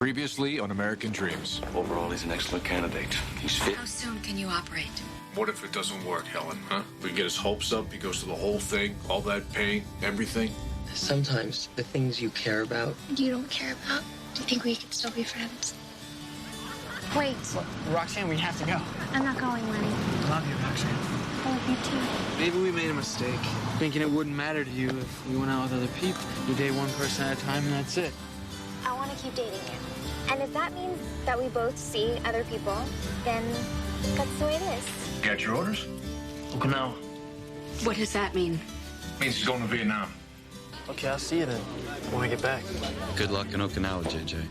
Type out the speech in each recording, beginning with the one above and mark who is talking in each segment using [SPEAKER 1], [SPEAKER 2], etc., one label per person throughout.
[SPEAKER 1] Previously on American Dreams.
[SPEAKER 2] Overall, he's an excellent candidate. He's fit.
[SPEAKER 3] How soon can you operate?
[SPEAKER 1] What if it doesn't work, Helen, huh? We get his hopes up, he goes through the whole thing, all that pain, everything.
[SPEAKER 4] Sometimes the things you care about...
[SPEAKER 5] You don't care about. Do you think we could still be friends?
[SPEAKER 6] Wait.
[SPEAKER 7] Look, Roxanne, we have to go.
[SPEAKER 6] I'm not going, Lenny.
[SPEAKER 7] I love you, Roxanne.
[SPEAKER 6] I love you too.
[SPEAKER 8] Maybe we made a mistake, thinking it wouldn't matter to you if we went out with other people. You date one person at a time, and that's it.
[SPEAKER 6] I want to keep dating you. And if that means that we both see other people, then that's the way it is.
[SPEAKER 1] Got your orders?
[SPEAKER 8] Okinawa.
[SPEAKER 3] What does that mean?
[SPEAKER 1] Means he's going to Vietnam.
[SPEAKER 8] Okay, I'll see you then when I get back.
[SPEAKER 2] Good luck in Okinawa, JJ.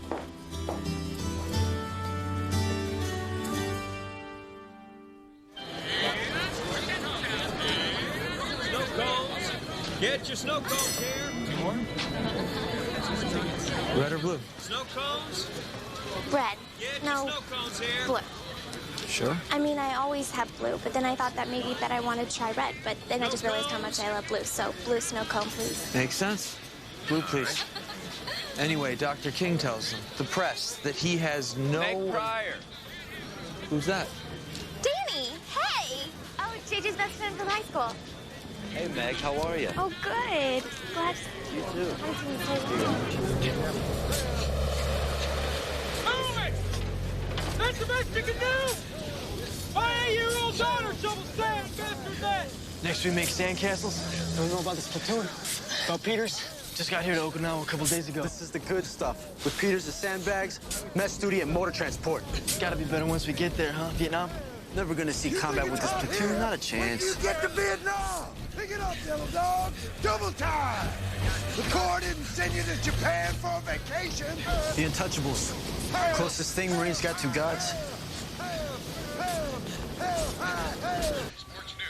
[SPEAKER 9] Get your snow cones here.
[SPEAKER 8] Red or blue?
[SPEAKER 9] Snow cones.
[SPEAKER 6] Red.
[SPEAKER 9] Get
[SPEAKER 6] No.
[SPEAKER 9] your snow cones here.
[SPEAKER 6] Blue.
[SPEAKER 8] Sure.
[SPEAKER 6] I mean, I always have blue, but then I thought that maybe that I wanted to try red, but then I just realized how much I love blue. So blue snow cone, please.
[SPEAKER 8] Makes sense. Blue, please. Anyway, Dr. King tells him, the press, that he has no...
[SPEAKER 9] Meg Pryor.
[SPEAKER 8] Who's that?
[SPEAKER 6] Danny! Hey! Oh, JJ's best friend from high school.
[SPEAKER 2] Hey, Meg, how are you?
[SPEAKER 6] Oh, good. Glad
[SPEAKER 2] You too.
[SPEAKER 9] Move it! That's the best you can do! My 8-year-old daughter shovels sand faster than that!
[SPEAKER 8] Next we make sandcastles. Don't know about this platoon. About Peters. Just got here to Okinawa a couple days ago.
[SPEAKER 10] This is the good stuff. With Peters' sandbags, mess duty, and motor transport.
[SPEAKER 8] Gotta be better once we get there, huh? Vietnam?
[SPEAKER 10] Never gonna see combat with this platoon, not a chance.
[SPEAKER 11] Get to Vietnam! Pick it up, Yellow Dog! Double time! The Corps didn't send you to Japan for a vacation!
[SPEAKER 10] The Untouchables. Closest thing Marines got to gods.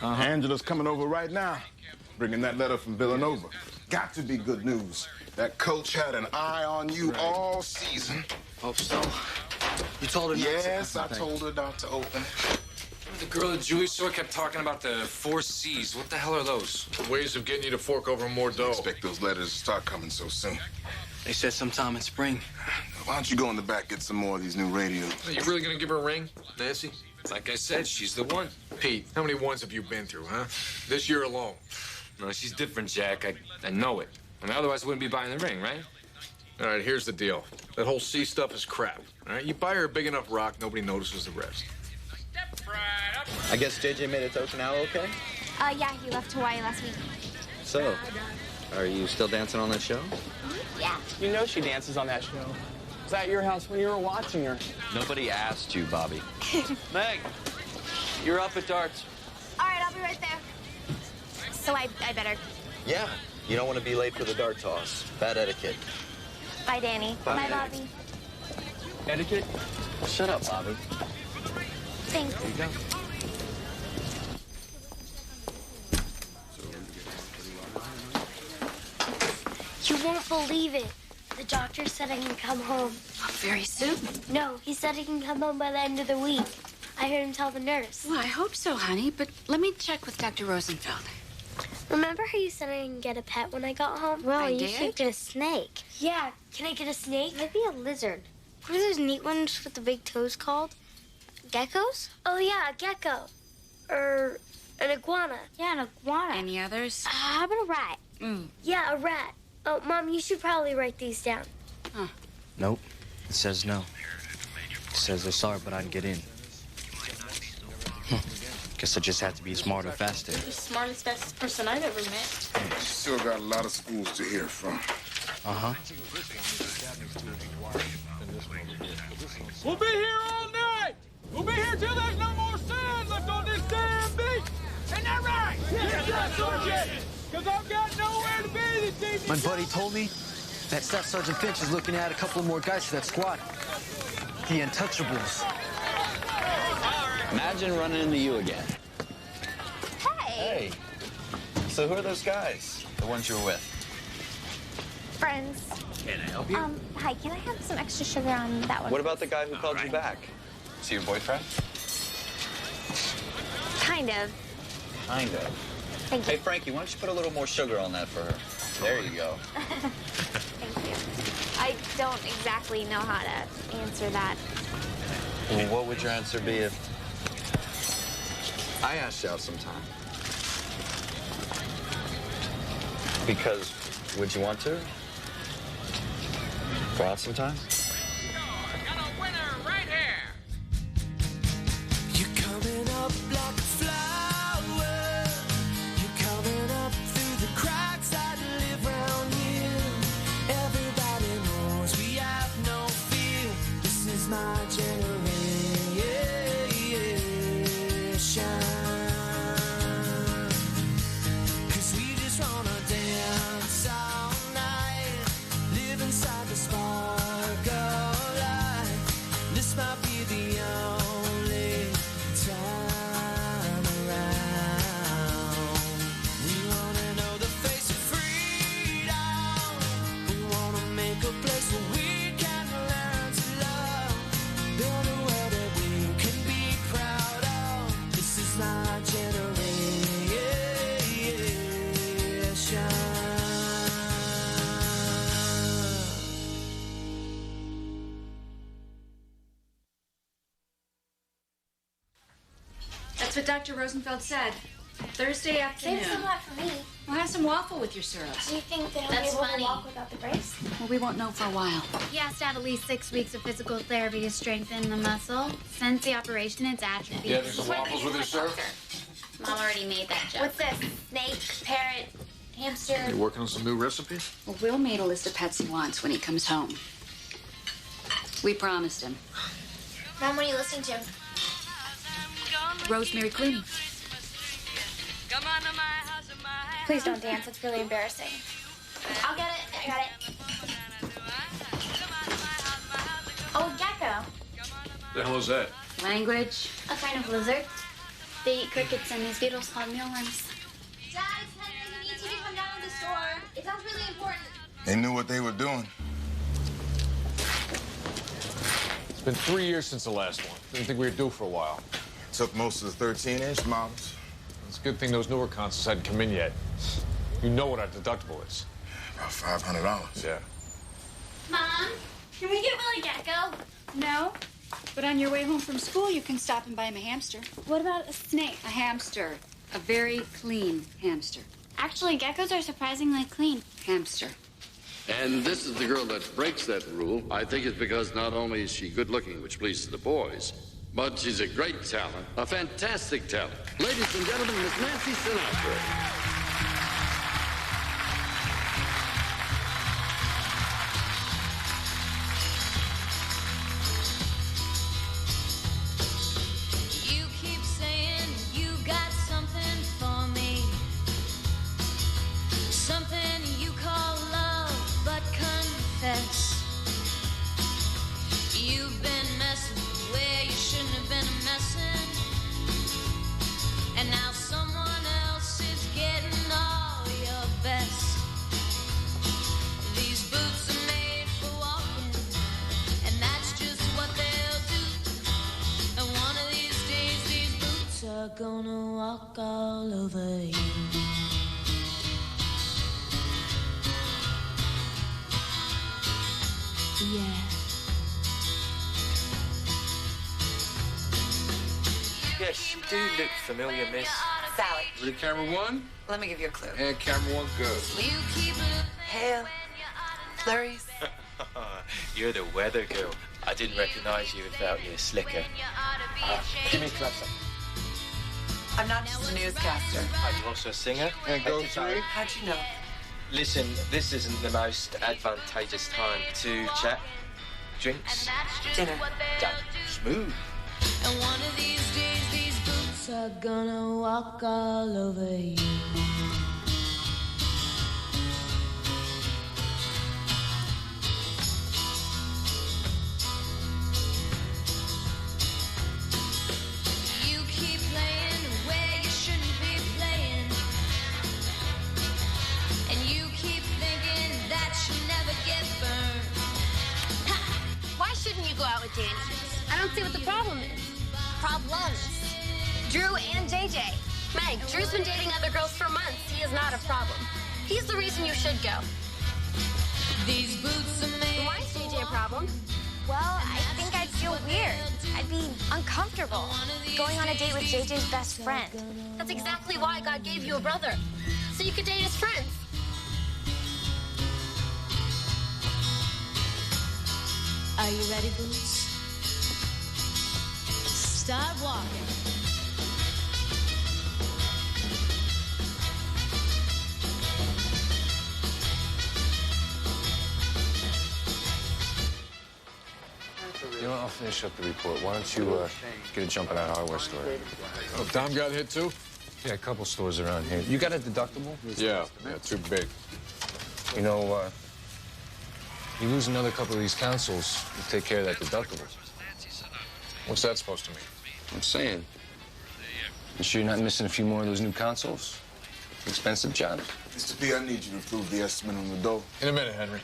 [SPEAKER 11] Angela's coming over right now, bringing that letter from Villanova. Got to be good news. That coach had an eye on you all season.
[SPEAKER 10] Hope so. You told her not to?
[SPEAKER 11] Yes, I told her not to open.
[SPEAKER 12] The girl that Julie saw kept talking about the 4 C's. What the hell are those?
[SPEAKER 1] Ways of getting you to fork over more
[SPEAKER 11] Don't
[SPEAKER 1] dough.
[SPEAKER 11] expect those letters to start coming so soon.
[SPEAKER 8] They said sometime in spring.
[SPEAKER 11] Why don't you go in the back, get some more of these new radios?
[SPEAKER 1] Are you really going to give her a ring, Nancy?
[SPEAKER 12] Like I said, she's the one.
[SPEAKER 1] Pete, how many ones have you been through, huh? This year alone.
[SPEAKER 12] No, she's different, Jack. I know it. I mean, otherwise I wouldn't be buying the ring, right?
[SPEAKER 1] All right, here's the deal. That whole C stuff is crap. All right, you buy her a big enough rock, nobody notices the rest.
[SPEAKER 2] I guess JJ made it to Okinawa okay?
[SPEAKER 6] Yeah, he left Hawaii last week.
[SPEAKER 2] So, are you still dancing on that show?
[SPEAKER 6] Yeah.
[SPEAKER 7] You know she dances on that show. Was at your house when you were watching her.
[SPEAKER 2] Nobody asked you, Bobby. Meg, you're up at darts.
[SPEAKER 6] All right, I'll be right there. So I better.
[SPEAKER 2] Yeah, you don't want to be late for the dart toss. Bad etiquette.
[SPEAKER 6] Bye, Danny.
[SPEAKER 2] Bye.
[SPEAKER 6] Bye, Bobby.
[SPEAKER 8] Etiquette?
[SPEAKER 2] Shut up, Bobby.
[SPEAKER 6] Thanks.
[SPEAKER 2] There you go.
[SPEAKER 5] You won't believe it. The doctor said I can come home.
[SPEAKER 3] Very soon.
[SPEAKER 5] No, he said I can come home by the end of the week. I heard him tell the nurse.
[SPEAKER 3] Well, I hope so, honey, but let me check with Dr. Rosenfeld.
[SPEAKER 5] Remember how you said I can get a pet when I got home?
[SPEAKER 3] Well,
[SPEAKER 5] I
[SPEAKER 3] you
[SPEAKER 5] did?
[SPEAKER 3] should
[SPEAKER 5] get a snake. Yeah, can I get a snake? Maybe a lizard. What are those neat ones with the big toes called? Geckos? Oh, yeah, a gecko. Or an iguana. Yeah, an iguana.
[SPEAKER 3] Any others?
[SPEAKER 5] How about a rat? Yeah, a rat. Oh, Mom, you should probably write these down.
[SPEAKER 10] Nope. It says no. It says they're sorry, but I can get in. Guess I just have to be smarter, faster.
[SPEAKER 13] The smartest, fastest person I've ever met.
[SPEAKER 11] Still got a lot of schools to hear from.
[SPEAKER 10] Uh-huh.
[SPEAKER 9] We'll be here all night! We'll be here till there's no more sand left on this damn beach! Ain't that right? Yes, Sergeant! Because I've got nowhere to be this evening.
[SPEAKER 10] My buddy told me that Staff Sergeant Finch is looking at a couple more guys for that squad. The Untouchables.
[SPEAKER 2] Imagine running into you again.
[SPEAKER 6] Hey.
[SPEAKER 2] Hey. So who are those guys? The ones you were with?
[SPEAKER 6] Friends.
[SPEAKER 2] Can I help you?
[SPEAKER 6] Hi, can I have some extra sugar on that one?
[SPEAKER 2] What about the guy who called you back? Is he your boyfriend?
[SPEAKER 6] Kind of.
[SPEAKER 2] Kind of.
[SPEAKER 6] Thank you.
[SPEAKER 2] Hey, Frankie, why don't you put a little more sugar on that for her? There you go.
[SPEAKER 6] Thank you. I don't exactly know how to answer that.
[SPEAKER 2] Well, what would your answer be if
[SPEAKER 1] I asked you out sometime.
[SPEAKER 2] because would you want to? Go out sometime?
[SPEAKER 9] Got a winner right here.
[SPEAKER 14] You're coming up like a flower. You're coming up through the cracks that live around here. Everybody knows we have no fear. This is my generation. 'Cause we just wanna dance all night, live inside the spark of life. This might be the only time around. We wanna know the face of freedom. We wanna make a place where we can learn to love. Build a world that we can be proud of. This is my generation.
[SPEAKER 3] That's what Dr. Rosenfeld said. Thursday afternoon.
[SPEAKER 5] Save some left for me.
[SPEAKER 3] We'll have some waffle with your syrups.
[SPEAKER 5] Do you think that
[SPEAKER 3] That's
[SPEAKER 5] I'll be able
[SPEAKER 3] funny.
[SPEAKER 5] to walk without the brace?
[SPEAKER 3] Well, we won't know for a while.
[SPEAKER 15] He has to have at least 6 weeks of physical therapy to strengthen the muscle. Since the operation, it's atrophied.
[SPEAKER 1] You having some waffles with your syrup?
[SPEAKER 15] Mom already made that joke.
[SPEAKER 5] What's this? Snake, parrot, hamster?
[SPEAKER 1] You working on some new recipes?
[SPEAKER 3] Well, Will made a list of pets he wants when he comes home. We promised him.
[SPEAKER 5] Mom, what are you listening to?
[SPEAKER 3] Rosemary Clooney.
[SPEAKER 5] Please don't dance. It's really embarrassing. I'll get it. I got it. Oh, a gecko.
[SPEAKER 1] The hell is that?
[SPEAKER 3] Language.
[SPEAKER 15] A kind of lizard. They eat crickets and these beetles called mealworms.
[SPEAKER 5] Dad, it's Henry. We need you to come down to the store. It sounds really important.
[SPEAKER 11] They knew what they were doing.
[SPEAKER 1] It's been 3 years since the last one. Didn't think we were due for a while.
[SPEAKER 11] Took most of the 13-inch models.
[SPEAKER 1] It's a good thing those newer consoles hadn't come in yet. You know what our deductible is.
[SPEAKER 11] About $500.
[SPEAKER 1] Yeah.
[SPEAKER 15] Mom, can we get Will a gecko?
[SPEAKER 3] No. But on your way home from school, you can stop and buy him a hamster.
[SPEAKER 15] What about a snake?
[SPEAKER 3] A hamster. A very clean hamster.
[SPEAKER 15] Actually, geckos are surprisingly clean.
[SPEAKER 3] Hamster.
[SPEAKER 16] And this is the girl that breaks that rule. I think it's because not only is she good looking, which pleases the boys, but she's a great talent, a fantastic talent. Ladies and gentlemen, Miss Nancy Sinatra.
[SPEAKER 14] You keep saying you got something for me. Something you call love, but confess. You've been messing where you shouldn't have been messing. And now someone else is getting all your best. These boots are made for walking, and that's just what they'll do. And one of these days, these boots are gonna walk all over you. Yeah.
[SPEAKER 17] Yes, you do look familiar, miss.
[SPEAKER 18] Sally.
[SPEAKER 1] Ready, camera one?
[SPEAKER 18] Let me give you a clue.
[SPEAKER 1] And camera one, go.
[SPEAKER 18] Hail. Flurries.
[SPEAKER 17] You're the weather girl. I didn't recognize you without your slicker. Give me a close-up.
[SPEAKER 18] I'm not just a newscaster.
[SPEAKER 17] Are you also a singer?
[SPEAKER 11] And go three.
[SPEAKER 18] How'd you know?
[SPEAKER 17] Listen, this isn't the most advantageous time to chat. Drinks?
[SPEAKER 18] Dinner.
[SPEAKER 17] Done. Smooth.
[SPEAKER 14] And one of these days, these boots are gonna walk all over you. You keep playing where you shouldn't be playing. And you keep thinking that you'll never get burned.
[SPEAKER 5] Why shouldn't you go out with Danny? I don't see what the problem is. Problems. Drew and JJ. Meg, Drew's been dating other girls for months. He is not a problem. He's the reason you should go.
[SPEAKER 14] These boots are made.
[SPEAKER 5] Why
[SPEAKER 6] problem. Well, I think I'd feel weird. I'd be uncomfortable going on a date with JJ's best friend.
[SPEAKER 5] That's exactly why God gave you a brother, so you could date his friends.
[SPEAKER 14] Are you ready, Boots? Start walking.
[SPEAKER 12] You know, I'll finish up the report. Why don't you get a jump on that hardware store?
[SPEAKER 1] Oh, Tom got hit too?
[SPEAKER 12] Yeah, a couple stores around here. You got a deductible?
[SPEAKER 1] Yeah, too big.
[SPEAKER 12] You know, you lose another couple of these consoles, you take care of that deductible.
[SPEAKER 1] What's that supposed to mean?
[SPEAKER 12] I'm saying. You sure you're not missing a few more of those new consoles? Expensive job.
[SPEAKER 11] Mr. P, I need you to approve the estimate on the door.
[SPEAKER 1] In a minute, Henry.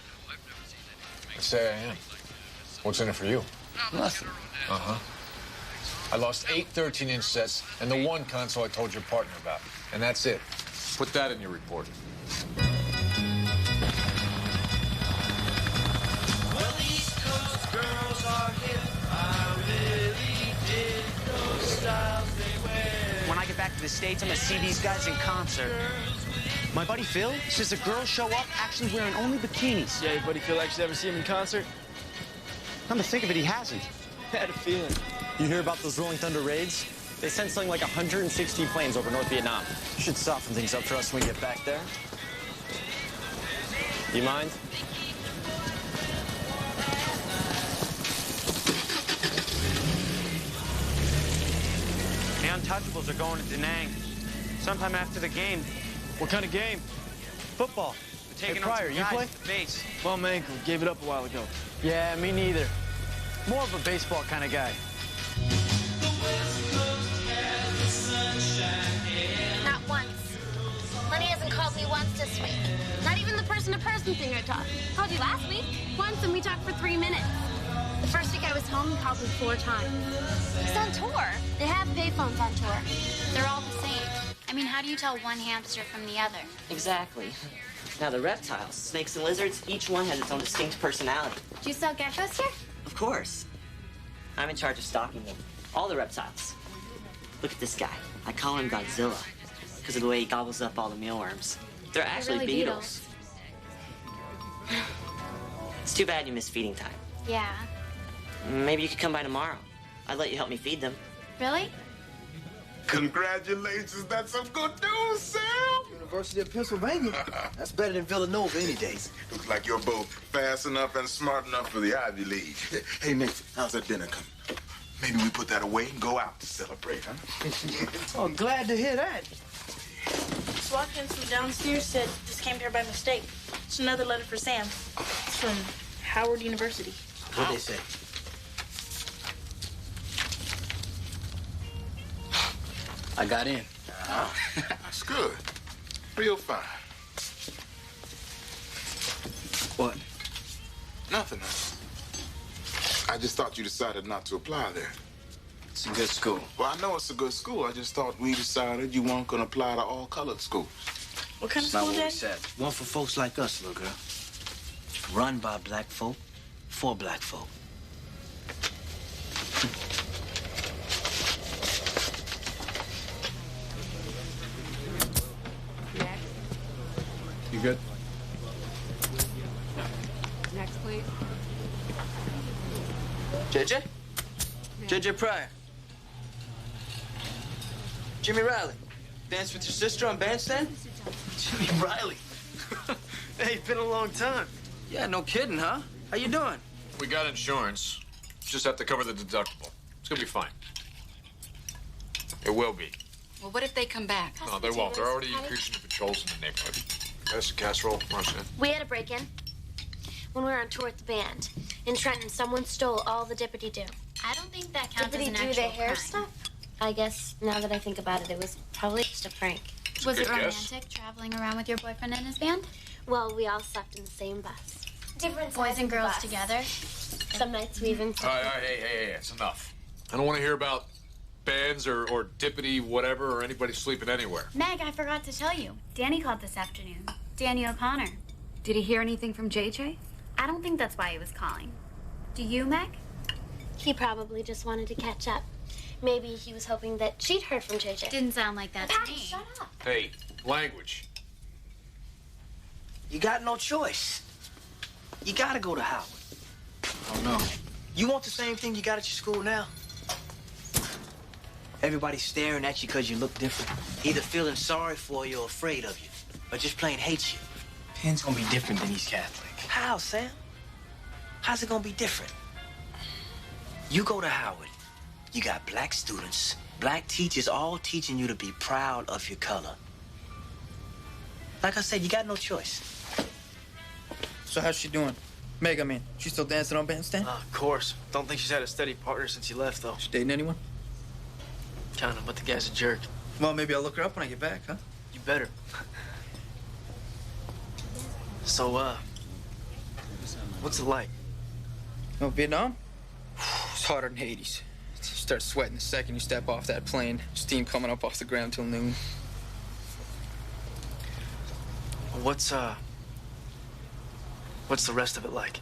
[SPEAKER 1] I say I am. What's in it for you?
[SPEAKER 12] Nothing.
[SPEAKER 1] Uh-huh. I lost 8 13-inch sets and the one console I told your partner about. And that's it. Put that in your report.
[SPEAKER 14] Well, the East Coast girls are hip. I really dig those styles they wear.
[SPEAKER 10] When I get back to the States, I'm gonna see these guys in concert. My buddy Phil says the girls show up actually wearing only bikinis.
[SPEAKER 7] Yeah, your buddy Phil actually ever see him in concert?
[SPEAKER 10] Come to think of it, he hasn't.
[SPEAKER 7] I had a feeling.
[SPEAKER 10] You hear about those Rolling Thunder raids? They sent something like 160 planes over North Vietnam. Should soften things up for us when we get back there. You mind? The Untouchables are going to Da Nang sometime after the game.
[SPEAKER 7] What kind of game?
[SPEAKER 10] Football.
[SPEAKER 7] We're taking
[SPEAKER 10] Pryor,
[SPEAKER 7] on some
[SPEAKER 10] you
[SPEAKER 7] guys
[SPEAKER 10] play?
[SPEAKER 7] at the base. Bum ankle. Gave it up a while ago.
[SPEAKER 10] Yeah, me neither. More of a baseball kind of guy.
[SPEAKER 5] Not once. Lenny hasn't called me once this week. Not even the person-to-person thing I talked. Called you last week. Once, and we talked for 3 minutes. The first week I was home, he called me 4 times. He's on tour. They have payphones on tour.
[SPEAKER 15] They're all the same. I mean, how do you tell one hamster from the other?
[SPEAKER 19] Exactly. Now, the reptiles, snakes and lizards, each one has its own distinct personality.
[SPEAKER 15] Do you sell geckos here?
[SPEAKER 19] Of course. I'm in charge of stocking them. All the reptiles. Look at this guy. I call him Godzilla because of the way he gobbles up all the mealworms. They're actually
[SPEAKER 15] really
[SPEAKER 19] beetles. It's too bad you missed feeding time.
[SPEAKER 15] Yeah.
[SPEAKER 19] Maybe you could come by tomorrow. I'd let you help me feed them.
[SPEAKER 15] Really?
[SPEAKER 11] Congratulations, that's some good news, Sam!
[SPEAKER 10] University of Pennsylvania. That's better than Villanova any days.
[SPEAKER 11] Looks like you're both fast enough and smart enough for the Ivy League. Hey, Nathan, how's that dinner coming? Maybe we put that away and go out to celebrate, huh?
[SPEAKER 10] Oh, glad to hear that.
[SPEAKER 13] Watkins from downstairs said this came here by mistake. It's another letter for Sam. It's from Howard University.
[SPEAKER 10] What'd they say? I got in.
[SPEAKER 11] That's good. Real fine.
[SPEAKER 10] What?
[SPEAKER 11] Nothing. I just thought you decided not to apply there.
[SPEAKER 10] It's a good school.
[SPEAKER 11] Well, I know it's a good school. I just thought we decided you weren't going to apply to all colored schools.
[SPEAKER 13] What kind of
[SPEAKER 10] That's not
[SPEAKER 13] school,
[SPEAKER 10] what we
[SPEAKER 13] Dad?
[SPEAKER 10] said. One for folks like us, little girl. Run by black folk, for black folk.
[SPEAKER 1] You good?
[SPEAKER 18] Next, please.
[SPEAKER 10] JJ? JJ Pryor. Jimmy Riley. Dance with your sister on bandstand? Jimmy Riley. Hey, been a long time. Yeah, no kidding, huh? How you doing?
[SPEAKER 1] We got insurance. Just have to cover the deductible. It's gonna be fine. It will be.
[SPEAKER 18] Well, what if they come back?
[SPEAKER 1] No, they won't. They're already increasing the patrols in the neighborhood. Pass the casserole. March in.
[SPEAKER 5] We had a break-in when we were on tour with the band. In Trenton, someone stole all the dippity-doo.
[SPEAKER 15] I don't think that counts as an
[SPEAKER 5] Dippity-doo,
[SPEAKER 15] actual
[SPEAKER 5] the hair
[SPEAKER 15] crime.
[SPEAKER 5] stuff? I guess, now that I think about it, it was probably just a prank.
[SPEAKER 15] Was it
[SPEAKER 1] Good guess.
[SPEAKER 15] romantic traveling around with your boyfriend and his band?
[SPEAKER 5] Well, we all slept in the same bus. Different
[SPEAKER 15] Boys
[SPEAKER 5] size
[SPEAKER 15] and
[SPEAKER 5] of
[SPEAKER 15] girls
[SPEAKER 5] bus.
[SPEAKER 15] together?
[SPEAKER 5] Some nights we even...
[SPEAKER 1] All right, hey, it's enough. I don't want to hear about bands or dippity whatever or anybody sleeping anywhere.
[SPEAKER 15] Meg, I forgot to tell you. Danny called this afternoon. Danny O'Connor.
[SPEAKER 18] Did he hear anything from JJ?
[SPEAKER 15] I don't think that's why he was calling. Do you, Meg?
[SPEAKER 5] He probably just wanted to catch up. Maybe he was hoping that she'd heard from JJ.
[SPEAKER 15] Didn't sound like that to me.
[SPEAKER 5] Shut up.
[SPEAKER 1] Hey, language.
[SPEAKER 10] You got no choice. You gotta go to Howard.
[SPEAKER 1] Oh, no.
[SPEAKER 10] You want the same thing you got at your school now? Everybody's staring at you because you look different. Either feeling sorry for you or afraid of you, or just plain hate you.
[SPEAKER 7] Pen's gonna be different than he's Catholic.
[SPEAKER 10] How, Sam? How's it gonna be different? You go to Howard, you got black students, black teachers all teaching you to be proud of your color. Like I said, you got no choice.
[SPEAKER 7] So how's she doing? Meg, I mean, she still dancing on Bandstand?
[SPEAKER 10] Of course. Don't think she's had a steady partner since you left, though.
[SPEAKER 7] She dating anyone?
[SPEAKER 10] Kinda, but the guy's a jerk.
[SPEAKER 7] Well, maybe I'll look her up when I get back, huh?
[SPEAKER 10] You better. So, what's it like?
[SPEAKER 7] Oh, Vietnam? It's hotter than Hades. You start sweating the second you step off that plane. Steam coming up off the ground till noon.
[SPEAKER 10] What's the rest of it like?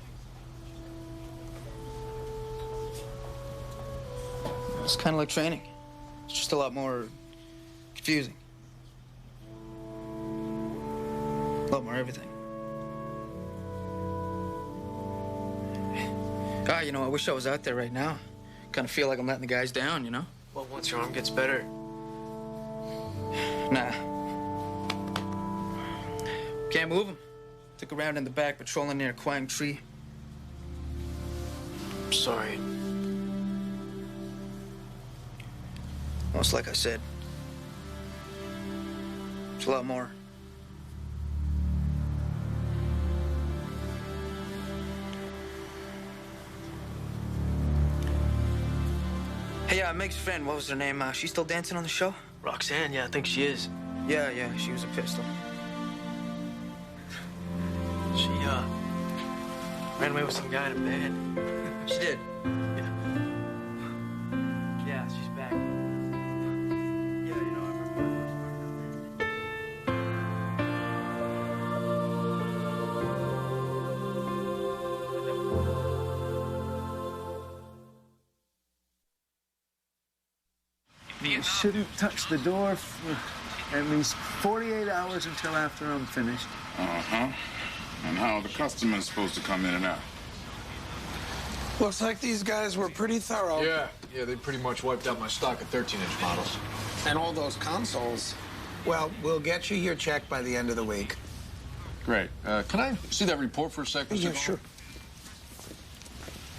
[SPEAKER 7] It's kind of like training. It's just a lot more confusing. A lot more everything. Ah, you know, I wish I was out there right now. Kind of feel like I'm letting the guys down, you know?
[SPEAKER 10] Well, once your arm gets better.
[SPEAKER 7] Nah. Can't move him. Took a round in the back, patrolling near a Quang tree.
[SPEAKER 10] Sorry.
[SPEAKER 7] Well, it's like I said. It's a lot more. Hey, Meg's friend, what was her name? She still dancing on the show?
[SPEAKER 10] Roxanne, yeah, I think she is.
[SPEAKER 7] Yeah, she was a pistol.
[SPEAKER 10] She, ran away with some guy in a band.
[SPEAKER 7] She did?
[SPEAKER 10] Yeah, she's back. Yeah, you know, I remember.
[SPEAKER 20] You shouldn't touch the door for at least 48 hours until after I'm finished.
[SPEAKER 11] Uh-huh. And how are the customers supposed to come in and out?
[SPEAKER 8] Looks like these guys were pretty thorough.
[SPEAKER 1] Yeah, they pretty much wiped out my stock of 13-inch models.
[SPEAKER 8] And all those consoles. Well, we'll get you your check by the end of the week.
[SPEAKER 1] Great. Can I see that report for a second?
[SPEAKER 8] Yeah, sure.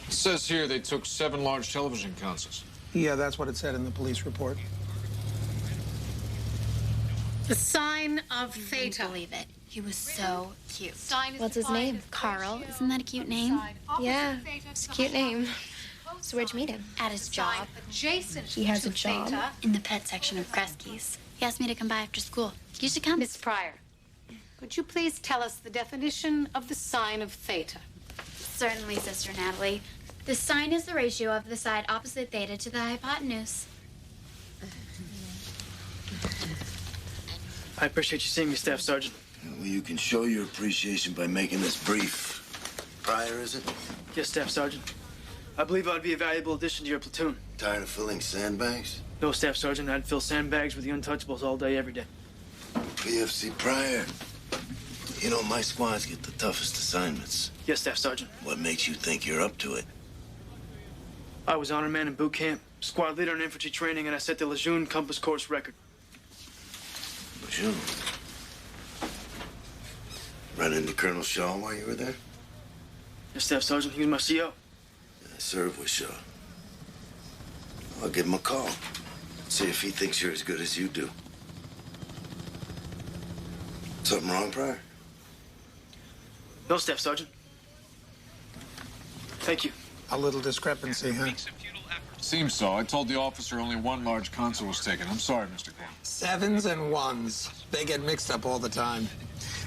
[SPEAKER 1] It says here they took 7 large television consoles.
[SPEAKER 8] Yeah, that's what it said in the police report.
[SPEAKER 18] The sign of Theta.
[SPEAKER 15] Couldn't believe it. He was so cute.
[SPEAKER 3] What's his name?
[SPEAKER 15] Carl. Isn't that a cute name?
[SPEAKER 3] Yeah, it's a cute name. So where'd you meet him?
[SPEAKER 15] At his job.
[SPEAKER 3] He has a job?
[SPEAKER 15] In the pet section of Kresge's. He asked me to come by after school. You should come.
[SPEAKER 18] Miss Pryor, could you please tell us the definition of the sign of Theta?
[SPEAKER 15] Certainly, Sister Natalie. The sine is the ratio of the side opposite theta to the hypotenuse.
[SPEAKER 10] I appreciate you seeing me, Staff Sergeant.
[SPEAKER 21] Well, you can show your appreciation by making this brief. Pryor, is it?
[SPEAKER 10] Yes, Staff Sergeant. I believe I'd be a valuable addition to your platoon.
[SPEAKER 21] Tired of filling sandbags?
[SPEAKER 10] No, Staff Sergeant. I'd fill sandbags with the untouchables all day, every day.
[SPEAKER 21] PFC Pryor. You know, my squads get the toughest assignments.
[SPEAKER 10] Yes, Staff Sergeant.
[SPEAKER 21] What makes you think you're up to it?
[SPEAKER 10] I was honor man in boot camp, squad leader in infantry training, and I set the Lejeune compass course record.
[SPEAKER 21] Lejeune? Run into Colonel Shaw while you were there?
[SPEAKER 10] Yes, Staff Sergeant. He was my CO.
[SPEAKER 21] I served with Shaw. I'll give him a call. See if he thinks you're as good as you do. Something wrong, Pryor?
[SPEAKER 10] No, Staff Sergeant. Thank you.
[SPEAKER 8] A little discrepancy, huh?
[SPEAKER 1] Seems so. I told the officer only 1 large console was taken. I'm sorry, Mr. Quinn.
[SPEAKER 8] 7s and 1s. They get mixed up all the time.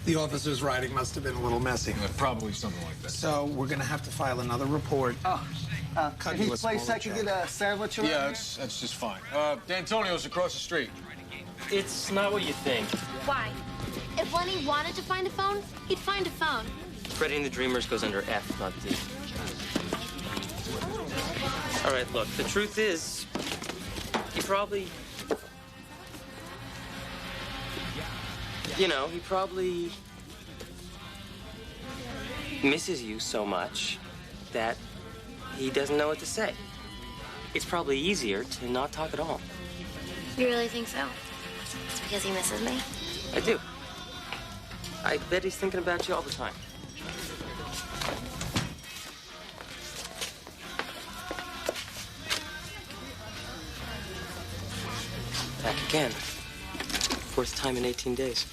[SPEAKER 8] The officer's writing must have been a little messy.
[SPEAKER 1] Probably something like that.
[SPEAKER 8] So we're going to have to file another report.
[SPEAKER 20] Can he place I could get a sandwich around
[SPEAKER 1] Yeah,
[SPEAKER 20] here?
[SPEAKER 1] that's just fine. D'Antonio's across the street.
[SPEAKER 2] It's not what you think.
[SPEAKER 5] Why? If Lenny wanted to find a phone, he'd find a phone.
[SPEAKER 2] Freddy and the Dreamers goes under F, not D.
[SPEAKER 4] All right, look, the truth is, he probably... You know, he probably misses you so much that he doesn't know what to say. It's probably easier to not talk at all.
[SPEAKER 5] You really think so? It's because he misses me?
[SPEAKER 4] I do. I bet he's thinking about you all the time. Back again. Fourth time in 18 days.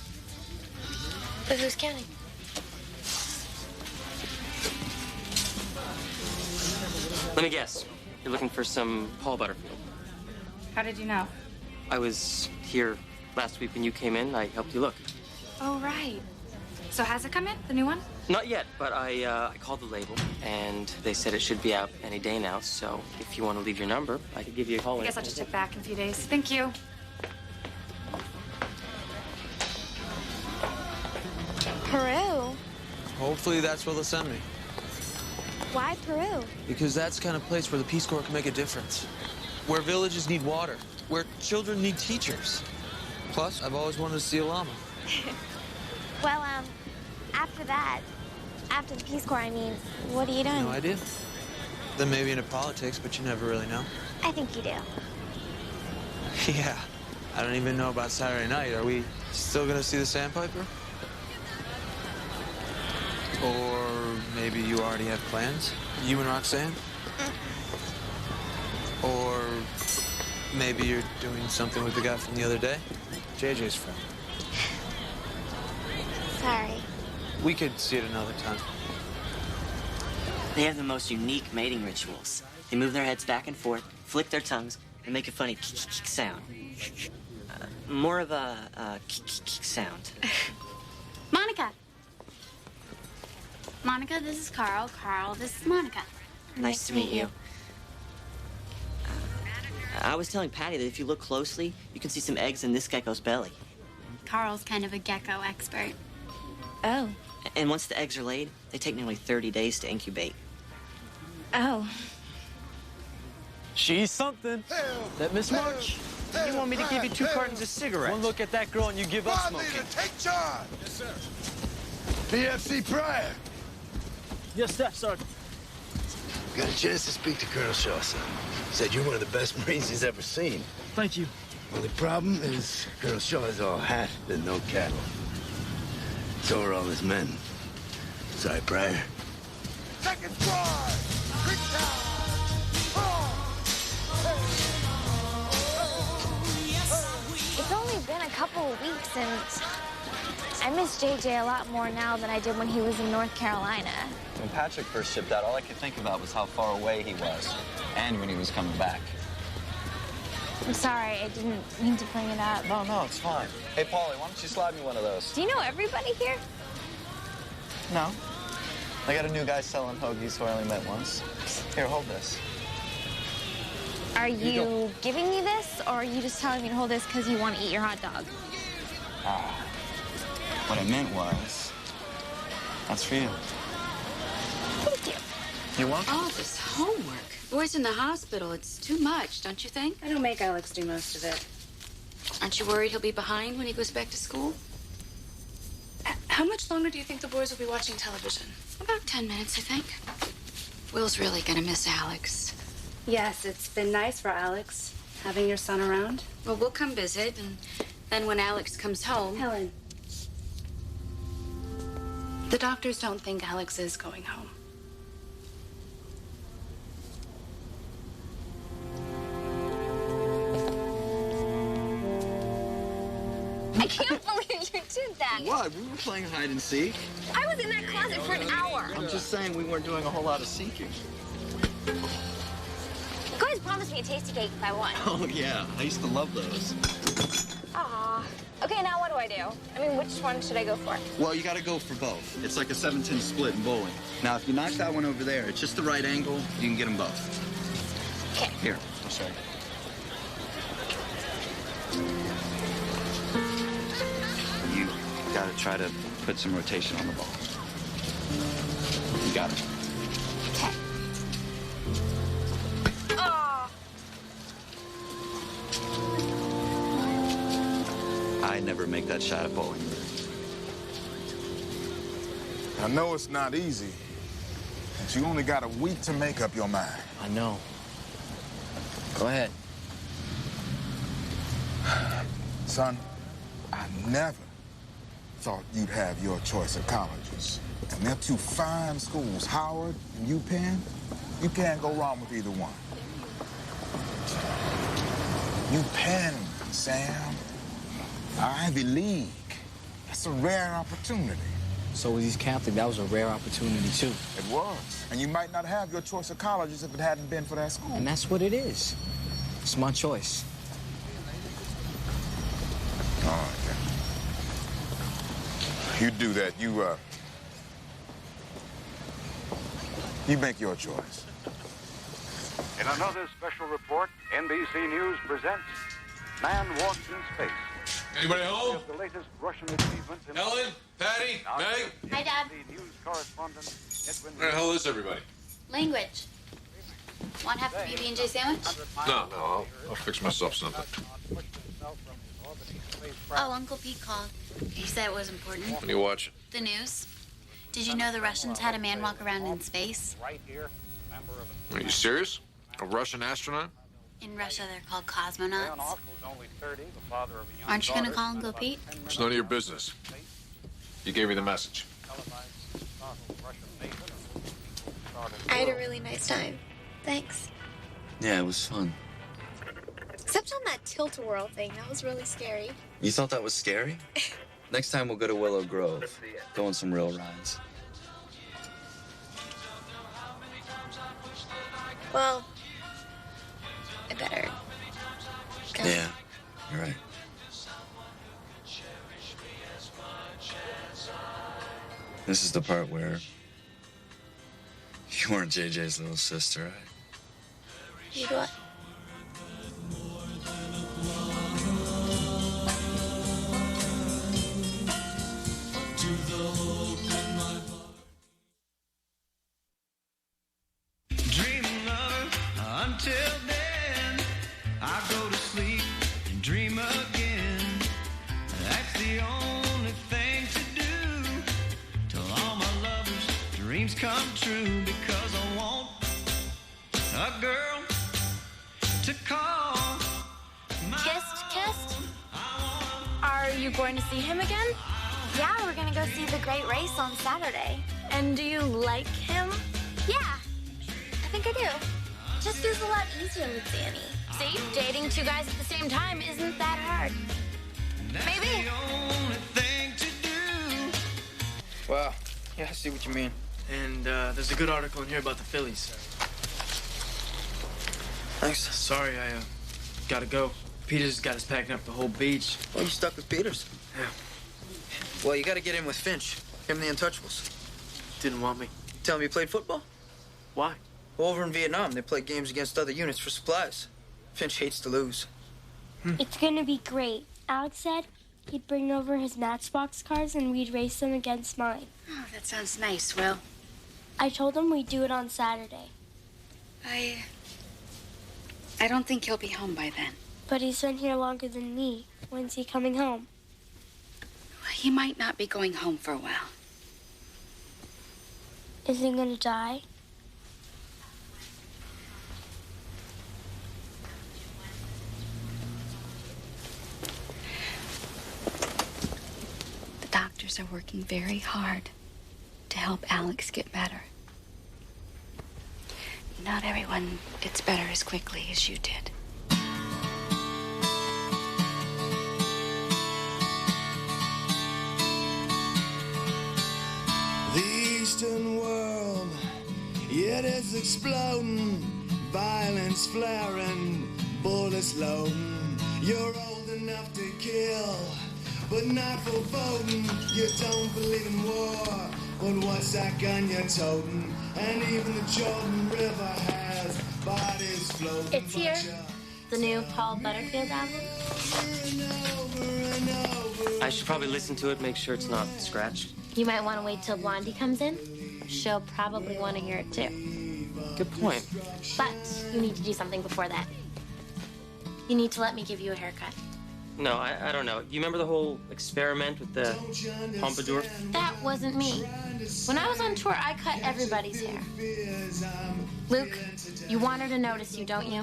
[SPEAKER 5] But who's counting?
[SPEAKER 4] Let me guess. You're looking for some Paul Butterfield.
[SPEAKER 15] How did you know?
[SPEAKER 4] I was here last week when you came in. I helped you look.
[SPEAKER 15] Oh, right. So has it come in, the new one?
[SPEAKER 4] Not yet, but I called the label, and they said it should be out any day now. So if you want to leave your number, I could give you a call.
[SPEAKER 15] I guess I'll just check back in a few days. Thank you.
[SPEAKER 6] Peru?
[SPEAKER 8] Hopefully that's where they'll send me.
[SPEAKER 6] Why Peru?
[SPEAKER 8] Because that's the kind of place where the Peace Corps can make a difference. Where villages need water. Where children need teachers. Plus, I've always wanted to see a llama.
[SPEAKER 6] Well, after that, after the Peace Corps, I mean, what are you doing?
[SPEAKER 8] No idea. Then maybe into politics, but you never really know.
[SPEAKER 6] I think you do.
[SPEAKER 8] Yeah. I don't even know about Saturday night. Are we still gonna see the Sandpiper? Or maybe you already have plans? You and Roxanne? Or maybe you're doing something with the guy from the other day? JJ's friend.
[SPEAKER 6] Sorry.
[SPEAKER 8] We could see it another time.
[SPEAKER 19] They have the most unique mating rituals. They move their heads back and forth, flick their tongues, and make a funny k-k-k sound. More of a k-k-k sound.
[SPEAKER 15] Monica. Monica, this is Carl. Carl, this is Monica.
[SPEAKER 19] Nice to meet you. I was telling Patty that if you look closely, you can see some eggs in this gecko's belly.
[SPEAKER 15] Carl's kind of a gecko expert.
[SPEAKER 6] Oh.
[SPEAKER 19] And once the eggs are laid, they take nearly 30 days to incubate.
[SPEAKER 6] Oh.
[SPEAKER 2] She's something. That Miss March. You want me to give you 2 cartons of cigarettes? One look at that girl and you give up smoking.
[SPEAKER 11] Take charge.
[SPEAKER 2] Yes, sir.
[SPEAKER 11] PFC Pryor.
[SPEAKER 2] Yes, sir, Sergeant.
[SPEAKER 21] Got a chance to speak to Colonel Shaw, son. Said you're one of the best Marines he's ever seen.
[SPEAKER 2] Thank you.
[SPEAKER 21] Only problem is Colonel Shaw is all hat and no cattle. So are all his men. Sorry, Pryor.
[SPEAKER 11] Second squad. Quick
[SPEAKER 6] It's only been a couple of weeks, and I miss JJ a lot more now than I did when he was in North Carolina.
[SPEAKER 2] When Patrick first shipped out, all I could think about was how far away he was, and when he was coming back.
[SPEAKER 6] I'm sorry, I didn't mean to bring it up.
[SPEAKER 2] No, it's fine. Hey, Paulie, why don't you slide me one of those?
[SPEAKER 6] Do you know everybody here?
[SPEAKER 2] No. I got a new guy selling hoagies who I only met once. Here, hold this.
[SPEAKER 6] Are you giving me this, or are you just telling me to hold this because you want to eat your hot dog?
[SPEAKER 2] What I meant was, that's for you.
[SPEAKER 6] Thank you.
[SPEAKER 2] You want?
[SPEAKER 3] All this homework. Boy's in the hospital. It's too much, don't you think?
[SPEAKER 13] I don't make Alex do most of it.
[SPEAKER 3] Aren't you worried he'll be behind when he goes back to school?
[SPEAKER 13] How much longer do you think the boys will be watching television?
[SPEAKER 3] About 10 minutes, I think. Will's really gonna miss Alex.
[SPEAKER 13] Yes, it's been nice for Alex, having your son around.
[SPEAKER 3] Well, we'll come visit, and then when Alex comes home...
[SPEAKER 13] Helen. The doctors don't think Alex is going home.
[SPEAKER 6] I can't believe you did that.
[SPEAKER 2] What? We were playing hide and seek.
[SPEAKER 6] I was in that closet for an hour.
[SPEAKER 2] I'm just saying we weren't doing a whole lot of seeking.
[SPEAKER 6] You guys promised me a tasty cake if I won.
[SPEAKER 2] Oh, yeah. I used to love those.
[SPEAKER 6] Aw. Okay, now what do I do? I mean, which one should I go for?
[SPEAKER 2] Well, you got to go for both. It's like a 7-10 split in bowling. Now, if you knock that one over there, it's just the right angle, you can get them both.
[SPEAKER 6] Okay.
[SPEAKER 2] Here, I'll show you. You got to try to put some rotation on the ball. You got it.
[SPEAKER 6] Okay. Oh!
[SPEAKER 2] ever make that shot at bowling.
[SPEAKER 11] I know it's not easy, but you only got a week to make up your mind.
[SPEAKER 7] I know. Go ahead.
[SPEAKER 11] Son, I never thought you'd have your choice of colleges. And they're two fine schools, Howard and UPenn. You can't go wrong with either one. UPenn, Sam. Ivy League. That's a rare opportunity.
[SPEAKER 7] So with East Catholic, that was a rare opportunity, too.
[SPEAKER 11] It was. And you might not have your choice of colleges if it hadn't been for that school.
[SPEAKER 7] And that's what it is. It's my choice.
[SPEAKER 11] All right, then. You do that. You make your choice.
[SPEAKER 9] In another special report, NBC News presents Man Walks in Space.
[SPEAKER 1] Anybody home?
[SPEAKER 9] The latest Russian achievements in
[SPEAKER 1] Ellen? Patty? Meg?
[SPEAKER 15] Hi, Dad.
[SPEAKER 9] The news correspondent Edwin.
[SPEAKER 1] Where the hell is everybody?
[SPEAKER 15] Language. Want half a PB&J sandwich?
[SPEAKER 1] No, I'll fix myself something.
[SPEAKER 15] Oh, Uncle Pete called. He said it was important.
[SPEAKER 1] What are you watching?
[SPEAKER 15] The news. Did you know the Russians had a man walk around in space?
[SPEAKER 1] Are you serious? A Russian astronaut?
[SPEAKER 15] In Russia, they're called cosmonauts. Aren't you gonna call Uncle Pete?
[SPEAKER 1] It's none of your business. You gave me the message.
[SPEAKER 6] I had a really nice time. Thanks.
[SPEAKER 2] Yeah, it was fun.
[SPEAKER 6] Except on that tilt-a-whirl thing. That was really scary.
[SPEAKER 2] You thought that was scary? Next time we'll go to Willow Grove. Go on some real rides.
[SPEAKER 6] Well, I better go.
[SPEAKER 2] Yeah, you're right. This is the part where you weren't JJ's little sister, right?
[SPEAKER 6] You do what?
[SPEAKER 14] Until then, I go to sleep and dream again. That's the only thing to do till all my lovers' dreams come true. Because I want a girl to call.
[SPEAKER 5] Kissed? Are you going to see him again?
[SPEAKER 6] Yeah, we're gonna go see the great race on Saturday.
[SPEAKER 5] And do you like him?
[SPEAKER 6] Yeah, I think I do. Just feels a lot easier with Danny.
[SPEAKER 5] See, dating two guys at the same time isn't that hard.
[SPEAKER 6] Maybe.
[SPEAKER 7] Wow. Yeah, I see what you mean. And there's a good article in here about the Phillies. Thanks. Sorry, I gotta go. Peter's got us packing up the whole beach. Oh, you stuck with Peters? Yeah. Well, you gotta get in with Finch. Him and the Untouchables. Didn't want me. Tell him you played football? Why? Well, over in Vietnam, they play games against other units for supplies. Finch hates to lose.
[SPEAKER 5] It's gonna be great. Alex said he'd bring over his Matchbox cars and we'd race them against mine.
[SPEAKER 3] Oh, that sounds nice, Will.
[SPEAKER 5] I told him we'd do it on Saturday.
[SPEAKER 3] I don't think he'll be home by then.
[SPEAKER 5] But he's been here longer than me. When's he coming home?
[SPEAKER 3] He might not be going home for a while.
[SPEAKER 5] Is he gonna die?
[SPEAKER 3] The doctors are working very hard to help Alex get better. Not everyone gets better as quickly as you did.
[SPEAKER 14] The Eastern world, it is exploding, violence flaring, bullets loading. You're old enough to kill, but not for voting. You don't believe in war, but what's that gun you're toting? And even the Jordan River has bodies floating.
[SPEAKER 5] It's here. The new Paul Butterfield album.
[SPEAKER 4] I should probably listen to it, make sure it's not scratched.
[SPEAKER 15] You might want to wait till Blondie comes in. She'll probably want to hear it too.
[SPEAKER 4] Good point.
[SPEAKER 15] But you need to do something before that. You need to let me give you a haircut.
[SPEAKER 4] No, I don't know. You remember the whole experiment with the pompadour?
[SPEAKER 16] That wasn't me. When I was on tour, I cut everybody's hair. Luke, you want her to notice you, don't you?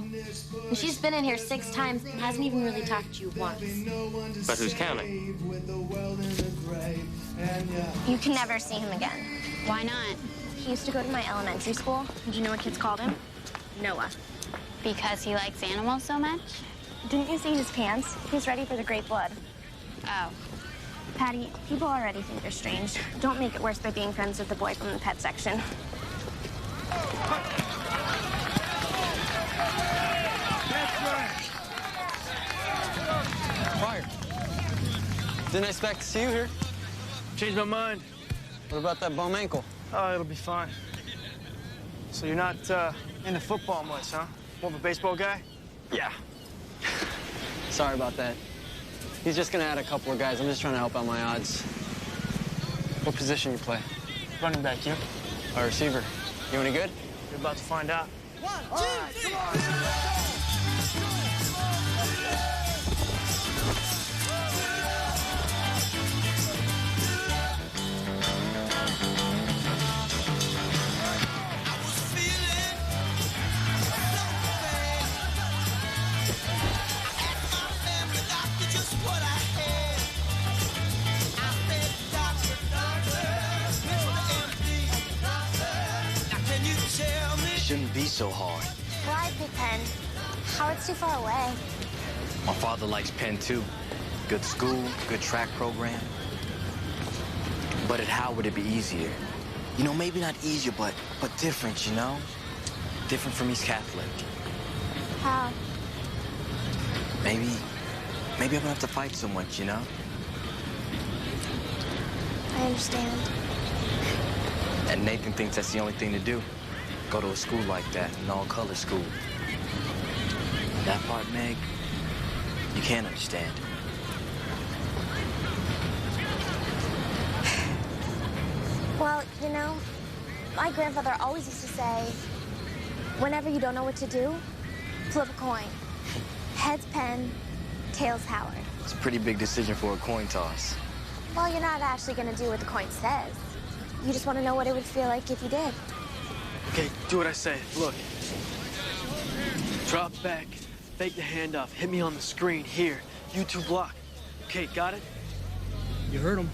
[SPEAKER 16] And she's been in here 6 times and hasn't even really talked to you once.
[SPEAKER 4] But who's counting?
[SPEAKER 6] You can never see him again.
[SPEAKER 16] Why not?
[SPEAKER 6] He used to go to my elementary school. And do you know what kids called him? Noah.
[SPEAKER 15] Because he likes animals so much?
[SPEAKER 6] Didn't you see his pants? He's ready for the Great Blood.
[SPEAKER 15] Oh.
[SPEAKER 6] Patty, people already think you're strange. Don't make it worse by being friends with the boy from the pet section.
[SPEAKER 7] Fire. Didn't expect to see you here.
[SPEAKER 22] Changed my mind.
[SPEAKER 7] What about that bum ankle?
[SPEAKER 22] Oh, it'll be fine. So you're not into football much, huh? More of a baseball guy?
[SPEAKER 7] Yeah. Sorry about that. He's just gonna add a couple of guys. I'm just trying to help out my odds. What position you play?
[SPEAKER 22] Running back, you?
[SPEAKER 7] A receiver. You any good?
[SPEAKER 22] You're about to find out.
[SPEAKER 14] 1, 2, 3.
[SPEAKER 10] Shouldn't be so hard.
[SPEAKER 6] Why, Big Pen? Howard's too far away.
[SPEAKER 10] My father likes Penn too. Good school, good track program. But at Howard it'd be easier. You know, maybe not easier, but different, you know? Different from East Catholic.
[SPEAKER 6] How?
[SPEAKER 10] Maybe I won't have to fight so much, you know?
[SPEAKER 6] I understand.
[SPEAKER 10] And Nathan thinks that's the only thing to do. Go to a school like that, an all-color school. That part, Meg, you can't understand.
[SPEAKER 6] Well, you know, my grandfather always used to say, whenever you don't know what to do, flip a coin. Heads Penn, tails Howard.
[SPEAKER 10] It's a pretty big decision for a coin toss.
[SPEAKER 6] Well, you're not actually going to do what the coin says. You just want to know what it would feel like if you did.
[SPEAKER 22] Okay, do what I say. Look. Drop back, fake the handoff, hit me on the screen here. You 2 block. Okay, got it? You heard him.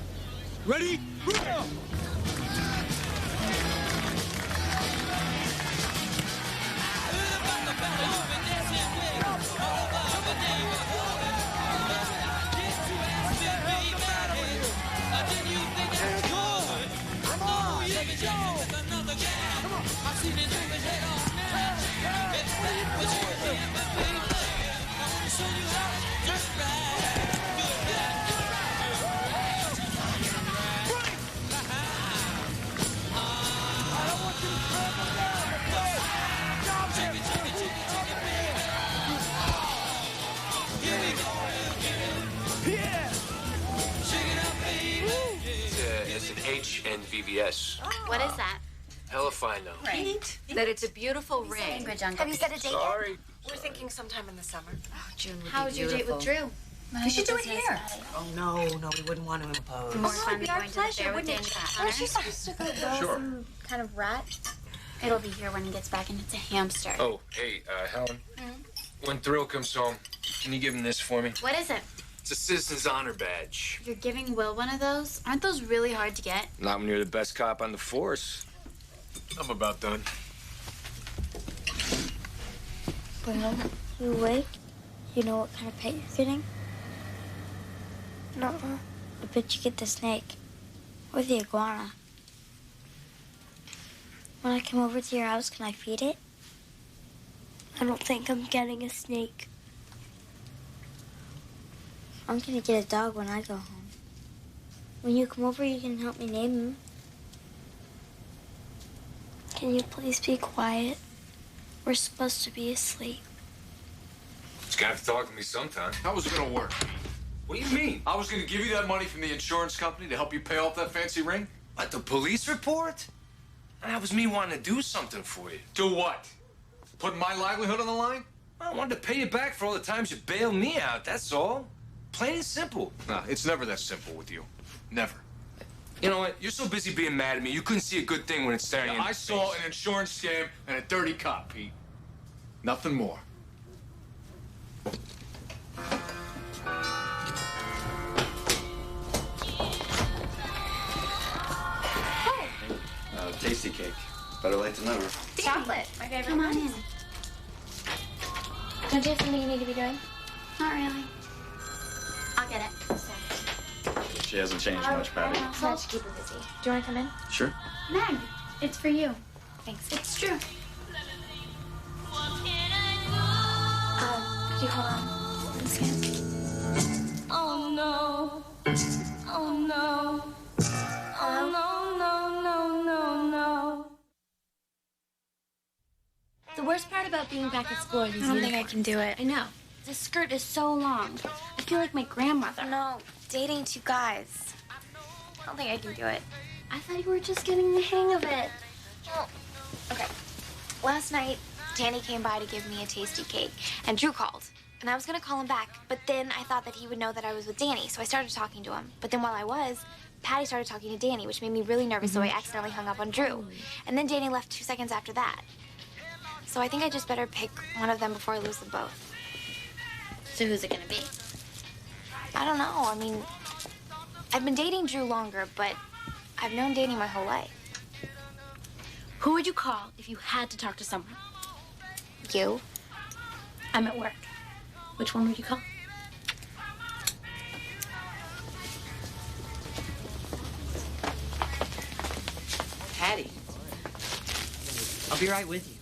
[SPEAKER 22] Ready? Go!
[SPEAKER 12] It's an HNVVS.
[SPEAKER 15] What is that?
[SPEAKER 12] Hell if I know.
[SPEAKER 23] Right. That it's a beautiful ring.
[SPEAKER 6] Have you set a date
[SPEAKER 12] Sorry.
[SPEAKER 6] yet?
[SPEAKER 23] We're thinking sometime in the summer. Oh, June would
[SPEAKER 15] How
[SPEAKER 23] be
[SPEAKER 15] was your date
[SPEAKER 23] beautiful.
[SPEAKER 15] with Drew?
[SPEAKER 23] We should do it here. Oh, no, we wouldn't want to impose.
[SPEAKER 15] More fun than
[SPEAKER 6] Our
[SPEAKER 15] going to the
[SPEAKER 6] pleasure,
[SPEAKER 15] fair with
[SPEAKER 6] wouldn't
[SPEAKER 15] Danny
[SPEAKER 6] it?
[SPEAKER 15] Connor?
[SPEAKER 6] Aren't you supposed to go build
[SPEAKER 12] Sure.
[SPEAKER 6] some kind of rat?
[SPEAKER 15] It'll be here when he gets back, and it's a hamster.
[SPEAKER 12] Oh, hey, Helen. When Thrill comes home, can you give him this for me?
[SPEAKER 15] What is it?
[SPEAKER 12] It's a Citizen's Honor Badge.
[SPEAKER 15] You're giving Will one of those? Aren't those really hard to get?
[SPEAKER 12] Not when you're the best cop on the force. I'm about done.
[SPEAKER 5] Well, you awake? You know what kind of pet you're getting?
[SPEAKER 6] Nuh-uh.
[SPEAKER 5] I bet you get the snake. Or the iguana. When I come over to your house, can I feed it? I don't think I'm getting a snake. I'm gonna get a dog when I go home. When you come over, you can help me name him. Can you please be quiet? We're supposed to be asleep.
[SPEAKER 1] You're gonna have to talk to me sometime. How was it gonna work? What do you mean? I was gonna give you that money from the insurance company to help you pay off that fancy ring?
[SPEAKER 12] What, the police report? That was me wanting to do something for you.
[SPEAKER 1] Do what? Put my livelihood on the line?
[SPEAKER 12] I wanted to pay you back for all the times you bailed me out, that's all.
[SPEAKER 1] Plain and simple. Nah, it's never that simple with you. Never. You know what? You're so busy being mad at me, you couldn't see a good thing when it's staring you in the
[SPEAKER 17] I saw an insurance scam and a dirty cop, Pete. Nothing more.
[SPEAKER 2] Tasty cake. Better late than never.
[SPEAKER 16] Chocolate, my favorite.
[SPEAKER 15] Come on in.
[SPEAKER 16] Don't you have something you need to be doing?
[SPEAKER 15] Not really.
[SPEAKER 16] I'll get it.
[SPEAKER 2] She hasn't changed much, Patty.
[SPEAKER 16] So much to keep her busy. Do you want to come in?
[SPEAKER 2] Sure.
[SPEAKER 15] Meg, it's for you.
[SPEAKER 16] Thanks.
[SPEAKER 15] It's true.
[SPEAKER 16] Could you hold on? This can.
[SPEAKER 14] Oh no. Oh no. Oh no, no, no, no, no.
[SPEAKER 16] The worst part about being back at school are these
[SPEAKER 5] I don't think I
[SPEAKER 16] uniforms.
[SPEAKER 5] can do it.
[SPEAKER 16] I know. This skirt is so long. I feel like my grandmother.
[SPEAKER 5] No, dating two guys. I don't think I can do it.
[SPEAKER 16] I thought you were just getting the hang of it.
[SPEAKER 5] Well, okay. Last night, Danny came by to give me a tasty cake, and Drew called. And I was gonna call him back, but then I thought that he would know that I was with Danny, so I started talking to him. But then while I was, Patty started talking to Danny, which made me really nervous, so I accidentally hung up on Drew. And then Danny left 2 seconds after that. So I think I just better pick one of them before I lose them both.
[SPEAKER 16] So who's it gonna be?
[SPEAKER 5] I don't know. I mean, I've been dating Drew longer, but I've known Danny my whole life.
[SPEAKER 16] Who would you call if you had to talk to someone?
[SPEAKER 5] You?
[SPEAKER 16] I'm at work. Which one would you call?
[SPEAKER 19] Patty. I'll be right with you.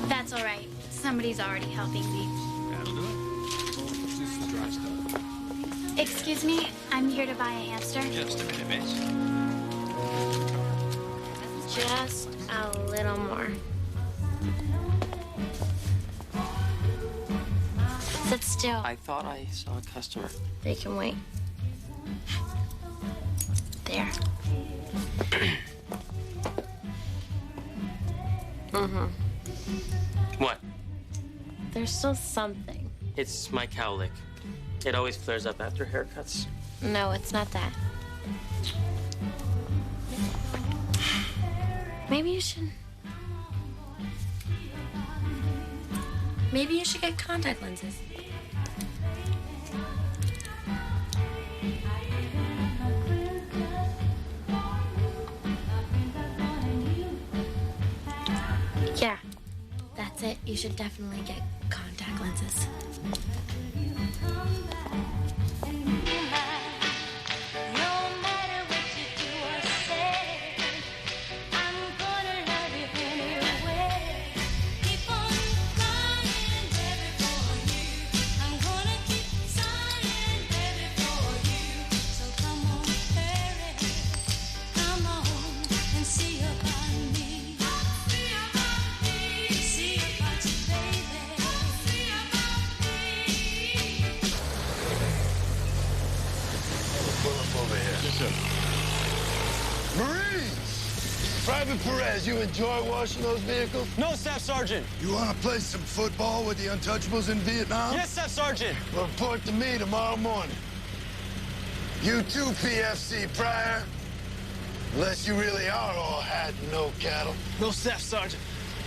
[SPEAKER 15] That's all right. Somebody's already helping me.
[SPEAKER 12] That'll do it. This is dry stuff.
[SPEAKER 15] Excuse me, I'm here to buy a hamster.
[SPEAKER 12] Just a minute, miss.
[SPEAKER 16] Just a little more. Sit still.
[SPEAKER 4] I thought I saw a customer.
[SPEAKER 16] They can wait. There. Mm-hmm.
[SPEAKER 4] What?
[SPEAKER 16] There's still something.
[SPEAKER 4] It's my cowlick. It always flares up after haircuts.
[SPEAKER 16] No, it's not that. Maybe you should... Maybe you should get contact lenses. Yeah, that's it. You should definitely get contact lenses.
[SPEAKER 21] Marines! Private Perez, you enjoy washing those vehicles?
[SPEAKER 22] No, Staff Sergeant.
[SPEAKER 21] You want to play some football with the Untouchables in Vietnam?
[SPEAKER 22] Yes, Staff Sergeant.
[SPEAKER 21] Well, report to me tomorrow morning. You too, PFC Pryor. Unless you really are all hat and no cattle.
[SPEAKER 22] No, Staff Sergeant.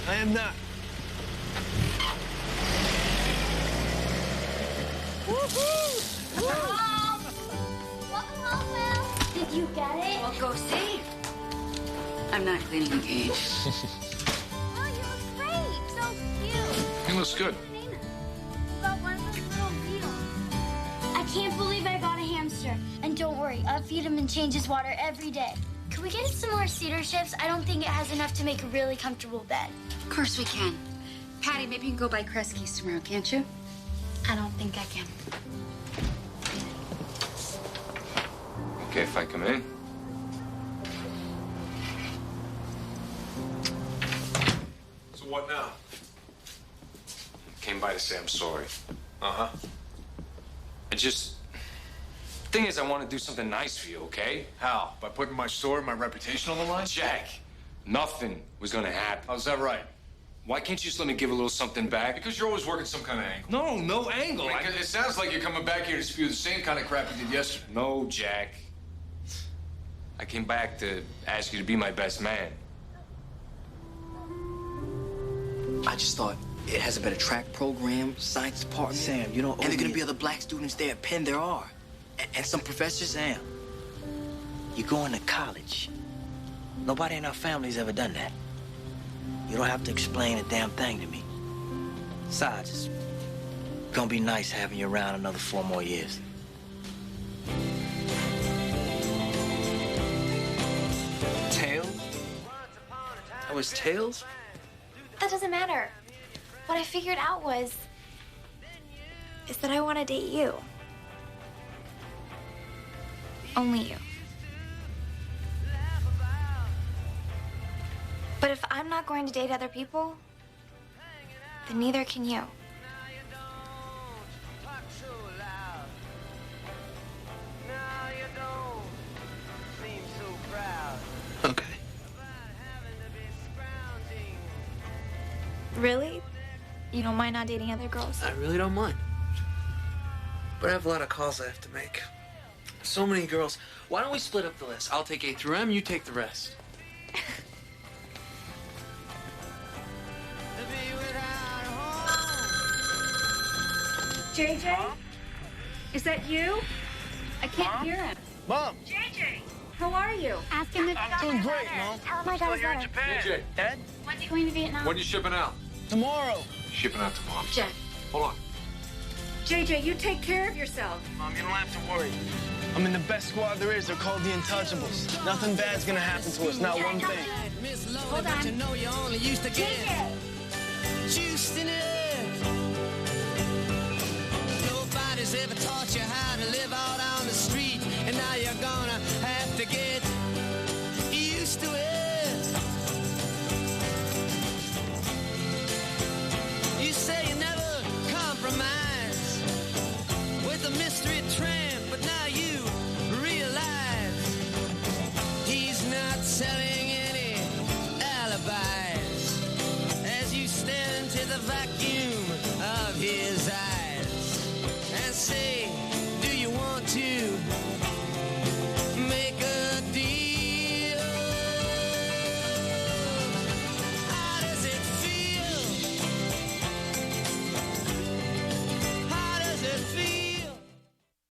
[SPEAKER 22] I am not.
[SPEAKER 5] Woohoo! Welcome home, Will. Did you get it?
[SPEAKER 3] Well, go see. I'm not cleaning a cage.
[SPEAKER 5] Oh, you look great. So cute.
[SPEAKER 1] He looks good.
[SPEAKER 5] Got one of those little beetles. I can't believe I got a hamster. And don't worry, I'll feed him and change his water every day. Can we get some more cedar chips? I don't think it has enough to make a really comfortable bed.
[SPEAKER 3] Of course we can. Patty, maybe you can go buy Kresge's tomorrow, can't you?
[SPEAKER 5] I don't think I can.
[SPEAKER 1] Okay, if I come in. So what now? Came by to say I'm sorry. Uh-huh. Thing is, I want to do something nice for you, okay?
[SPEAKER 17] How? By putting my store and my reputation on the line?
[SPEAKER 1] Jack, nothing was gonna happen.
[SPEAKER 17] How's that right?
[SPEAKER 12] Why can't you just let me give a little something back?
[SPEAKER 1] Because you're always working some kind of angle.
[SPEAKER 12] No, no angle.
[SPEAKER 1] I mean, it sounds like you're coming back here to spew the same kind of crap you did yesterday.
[SPEAKER 12] No, Jack. I came back to ask you to be my best man.
[SPEAKER 10] I just thought it has a better track program, science department.
[SPEAKER 7] Sam, you don't
[SPEAKER 10] And there are gonna be other black students there at Penn. There are. And some professors.
[SPEAKER 19] Sam, you're going to college. Nobody in our family's ever done that. You don't have to explain a damn thing to me. Besides, it's gonna be nice having you around another 4 more years.
[SPEAKER 7] Tails? That was Tails?
[SPEAKER 6] That doesn't matter. What I figured out is that I want to date you. Only you. But if I'm not going to date other people, then neither can you.
[SPEAKER 7] Okay.
[SPEAKER 6] Really? You don't mind not dating other girls?
[SPEAKER 7] I really don't mind. But I have a lot of calls I have to make. So many girls. Why don't we split up the list? I'll take A through M, you take the rest.
[SPEAKER 15] JJ? Is that you? I can't hear him.
[SPEAKER 21] Mom!
[SPEAKER 15] JJ! How are you? Ask him if
[SPEAKER 21] I'm doing great, Mom.
[SPEAKER 6] Tell him I got his letter.
[SPEAKER 1] JJ,
[SPEAKER 21] Ed?
[SPEAKER 15] When's he going to Vietnam?
[SPEAKER 1] when are you shipping out?
[SPEAKER 21] Tomorrow.
[SPEAKER 1] Shipping out tomorrow.
[SPEAKER 15] Jack.
[SPEAKER 1] Hold on.
[SPEAKER 15] JJ, you take care of yourself.
[SPEAKER 21] Mom, you don't have to worry. I'm in the best squad there is. They're called the Untouchables. Nothing bad's gonna happen to us, not one thing.
[SPEAKER 15] Hold on.
[SPEAKER 14] You know you only used to get juiced in it. Nobody's ever taught you how